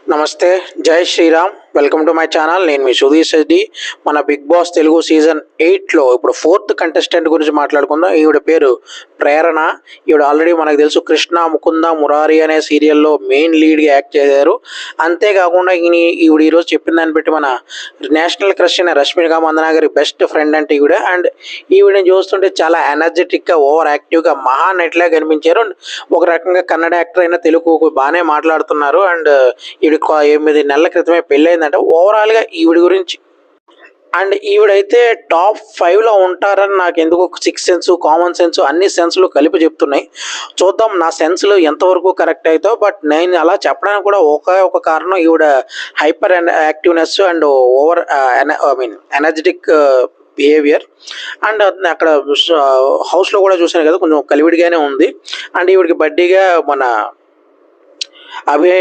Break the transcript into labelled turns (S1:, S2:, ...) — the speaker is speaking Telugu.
S1: నమస్తే. Jai Shriram. Welcome to my channel. నేను మీ సుధీర్ రెడ్డి. మన 'బిగ్ బాస్' తెలుగు సీజన్ 8లో ఇప్పుడు 4th కంటెస్టెంట్ గురించి మాట్లాడుకుందాం. ఈవిడ పేరు ప్రేరణ. ఈవిడ ఆల్రెడీ మనకు తెలుసు 'కృష్ణ ముకుంద మురారి' అనే సీరియల్‌లో మెయిన్ లీడ్‌గా యాక్ట్ చేశారు. అంతేకాకుండా ఈవిడ ఈరోజు చెప్పిన దాన్ని బట్టి మన నేషనల్ క్రష్ అయిన రష్మిక మందన గారి బెస్ట్ ఫ్రెండ్ అంటే ఈవిడ. అండ్ ఈవిడని చూస్తుంటే చాలా ఎనర్జెటిక్‌గా, ఓవర్ యాక్టివ్‌గా మహా నటిలా కనిపించారు. అండ్ ఒక రకంగా కన్నడ యాక్టర్ అయినా తెలుగు బాగానే మాట్లాడుతున్నారు. అండ్ ఈవిడ 8 నెలల క్రితమే పెళ్ళయిందంట. ఓవరాల్‌గా ఈవిడ గురించి అండ్ ఈవిడైతే టాప్ 5లో ఉంటారని నాకెందుకో సిక్స్త్ సెన్స్, కామన్ సెన్స్ అన్ని సెన్స్‌లు కలిపి చెప్తున్నాయి. చూద్దాం నా సెన్స్‌లు ఎంతవరకు కరెక్ట్ అయితాయో. బట్ నేను అలా చెప్పడానికి కూడా ఒకే ఒక కారణం, ఈవిడ hyper activeness and over energetic behaviour. And అక్కడ హౌస్‌లో కూడా చూసాను కదా, కొంచెం కలివిడిగానే ఉంది. అండ్ ఈవిడకి బడ్డీగా మన అభయ్